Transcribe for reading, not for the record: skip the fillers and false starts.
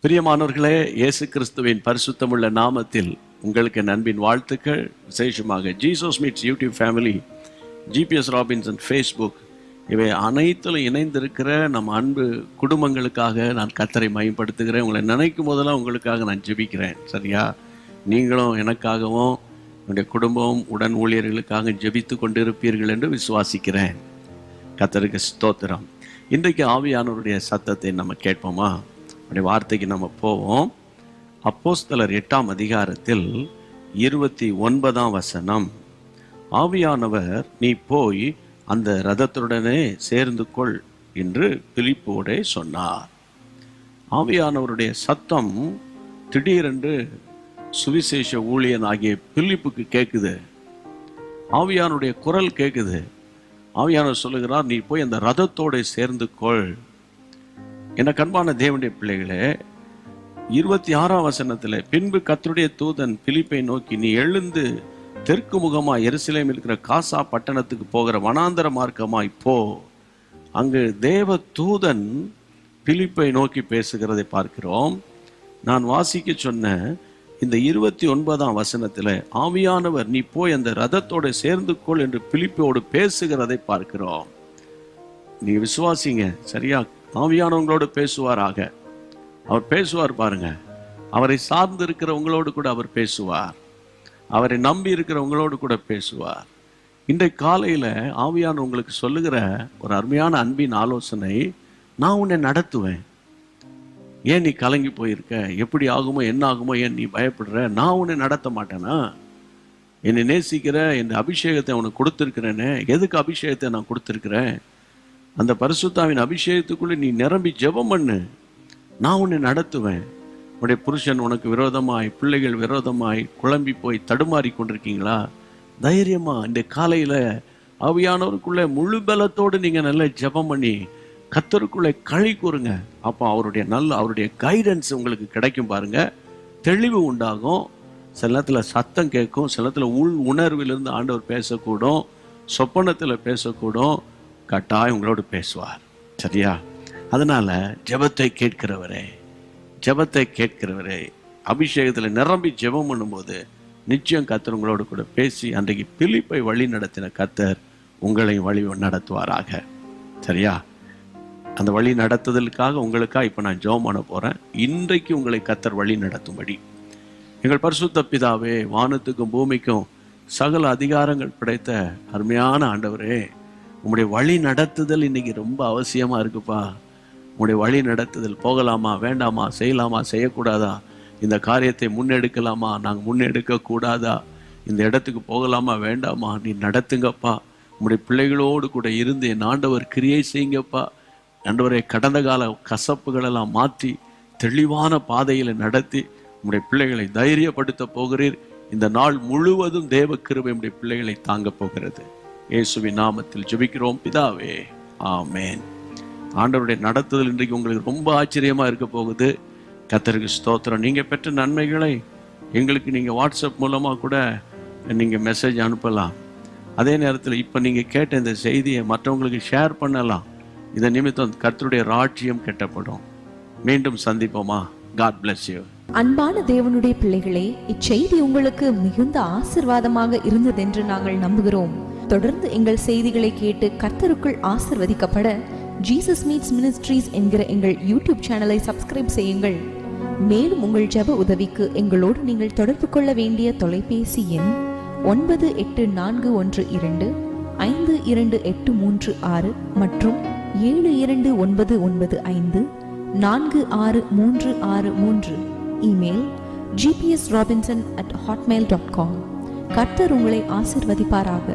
பிரியமானவர்களே, இயேசு கிறிஸ்துவின் பரிசுத்தமுள்ள நாமத்தில் உங்களுக்கு அன்பின் வாழ்த்துக்கள். விசேஷமாக Jesus meets YouTube family, GPS Robinson Facebook, இவை அனைத்திலும் இணைந்திருக்கிற நம்ம அன்பு குடும்பங்களுக்காக நான் கர்த்தரை மகிமைப்படுத்துகிறேன். உங்களை நினைக்கும் போதெல்லாம் உங்களுக்காக நான் ஜெபிக்கிறேன். சரியா? நீங்களும் எனக்காகவும் உங்களுடைய குடும்பம் உடன் ஊழியர்களுக்காக ஜெபித்து கொண்டிருப்பீர்கள் என்று விசுவாசிக்கிறேன். கர்த்தருக்கு ஸ்தோத்திரம். இன்றைக்கு ஆவியானவருடைய சத்தத்தை நம்ம கேட்போமா? அப்படி வார்த்தைக்கு நம்ம போவோம். அப்போஸ்தலர் 8ஆம் அதிகாரத்தில் 29ஆம் வசனம். ஆவியானவர், நீ போய் அந்த இரதத்துடனே சேர்ந்து கொள் என்று பிலிப்போடே சொன்னார். ஆவியானவருடைய சத்தம் திடீரென்று சுவிசேஷ ஊழியன் ஆகிய பிலிப்புக்கு கேட்குது. ஆவியானுடைய குரல் கேட்குது. ஆவியானவர் சொல்லுகிறார், நீ போய் அந்த இரதத்தோடு சேர்ந்து கொள். என கண்பான தேவனுடைய பிள்ளைகளே, 26ஆம் வசனத்தில், பின்பு கர்த்தருடைய தூதன் பிலிப்பை நோக்கி, நீ எழுந்து தெற்கு முகமாய் எருசலேமில் இருக்கிற காசா பட்டணத்துக்கு போகிற வனாந்தர மார்க்கமாய் போ. அங்கு தேவ தூதன் பிலிப்பை நோக்கி பேசுகிறதை பார்க்கிறோம். நான் வாசிக்க சொன்ன இந்த 29ஆம் வசனத்தில் ஆவியானவர், நீ போய் அந்த இரதத்தோடு சேர்ந்து கொள் என்று பிலிப்போடு பேசுகிறதை பார்க்கிறோம். நீ விசுவாசிங்க, சரியா? ஆவியானவங்களோடு பேசுவாராக. அவர் பேசுவார் பாருங்க. அவரை சார்ந்து இருக்கிற உங்களோடு கூட அவர் பேசுவார். அவரை நம்பி இருக்கிற உங்களோடு கூட பேசுவார். இன்றைக்கு காலையில் ஆவியானவர் உங்களுக்கு சொல்லுகிற ஒரு அருமையான அன்பின் ஆலோசனை, நான் உன்னை நடத்துவேன். ஏன் நீ கலங்கி போயிருக்க? எப்படி ஆகுமோ என்ன ஆகுமோ ஏன் நீ பயப்படுற? நான் உன்னை நடத்த மாட்டேனா? என்னை நேசிக்கிற என் அபிஷேகத்தை உனக்கு கொடுத்துருக்கிறேனே. எதுக்கு அபிஷேகத்தை நான் கொடுத்துருக்கிறேன்? அந்த பரிசுத்தாவின் அபிஷேகத்துக்குள்ளே நீ நிரம்பி ஜெபம் பண்ணு. நான் உன்னை நடத்துவேன். உன்னுடைய புருஷன் உனக்கு விரோதமாய், பிள்ளைகள் விரோதமாய் குழம்பி போய் தடுமாறி கொண்டிருக்கீங்களா? தைரியமா இந்த காலையில் ஆவியானவருக்குள்ளே முழு பலத்தோடு நீங்கள் நல்ல ஜெபம் பண்ணி கர்த்தருக்குள்ளே களி கூறுங்க. அப்போ அவருடைய கைடன்ஸ் உங்களுக்கு கிடைக்கும் பாருங்க. தெளிவு உண்டாகும். சில நேரத்தில் சத்தம் கேட்கும், சில நேரத்தில் உள் உணர்விலிருந்து ஆண்டவர் பேசக்கூடும், சொப்பனத்தில் பேசக்கூடும். கட்டாயம் உங்களோடு பேசுவார். சரியா? அதனால ஜெபத்தை கேட்கிறவரே அபிஷேகத்தில் நிரம்பி ஜெபம் பண்ணும்போது நிச்சயம் கர்த்தர் உங்களோடு கூட பேசி அன்றைக்கு பிலிப்பை வழி நடத்தின கர்த்தர் உங்களையும் வழி நடத்துவாராக. சரியா? அந்த வழி நடத்துதலுக்காக உங்களுக்காக இப்போ நான் ஜெபம் பண்ண போகிறேன். இன்றைக்கு உங்களை கர்த்தர் வழி நடத்தும்படி. எங்கள் பரிசுத்த பிதாவே, வானத்துக்கும் பூமிக்கும் சகல அதிகாரங்கள் படைத்த அருமையான ஆண்டவரே, உங்களுடைய வழி நடத்துதல் இன்னைக்கு ரொம்ப அவசியமாக இருக்குப்பா. உங்களுடைய வழி நடத்துதல், போகலாமா வேண்டாமா, செய்யலாமா செய்யக்கூடாதா, இந்த காரியத்தை முன்னெடுக்கலாமா நாங்கள் முன்னெடுக்கக்கூடாதா, இந்த இடத்துக்கு போகலாமா வேண்டாமா, நீ நடத்துங்கப்பா. உங்களுடைய பிள்ளைகளோடு கூட இருந்து என் ஆண்டவர் கிரியை செய்யுங்கப்பா. ஆண்டவரை கடந்த கால கசப்புகளெல்லாம் மாற்றி தெளிவான பாதையில் நடத்தி உங்களுடைய பிள்ளைகளை தைரியப்படுத்த போகிறீர். இந்த நாள் முழுவதும் தேவ கிருபை உங்களுடைய பிள்ளைகளை தாங்க போகிறது. இயேசுவின் நாமத்தில் ஜெபிக்கிறோம் பிதாவே, ஆமென். ஆண்டவருடைய நடத்துதல் இன்றைக்கு உங்களுக்கு ரொம்ப ஆச்சரியமாக இருக்க போகுது. கர்த்தருக்கு ஸ்தோத்திரம். நீங்கள் பெற்ற நன்மைகளை எங்களுக்கு நீங்கள் வாட்ஸ்அப் மூலமாக கூட நீங்கள் மெசேஜ் அனுப்பலாம். அதே நேரத்தில் இப்போ நீங்கள் கேட்ட இந்த செய்தியை மற்றவங்களுக்கு ஷேர் பண்ணலாம். இதன் நிமித்தம் கர்த்தருடைய ராஜ்யம் கட்டப்படும். மீண்டும் சந்திப்போமா? God bless you. அன்பான தேவனுடைய பிள்ளைகளே, இச்செய்தி உங்களுக்கு மிகுந்த ஆசீர்வாதமாக இருந்ததென்று நாங்கள் நம்புகிறோம். தொடர்ந்து எங்கள் செய்திகளை கேட்டு கர்த்தருக்குள் ஆசீர்வதிக்கப்பட ஜீசஸ் மீட்ஸ் மினிஸ்ட்ரீஸ் என்கிற எங்கள் யூடியூப் சேனலை சப்ஸ்கிரைப் செய்யுங்கள். மேலும் உங்கள் ஜெப உதவிக்கு எங்களோடு நீங்கள் தொடர்பு கொள்ள வேண்டிய தொலைபேசி எண் 9842252836 மற்றும் 7299546363. Email gpsrobinson@hotmail.com. கர்த்தர் உங்களை ஆசீர்வதிப்பாராக.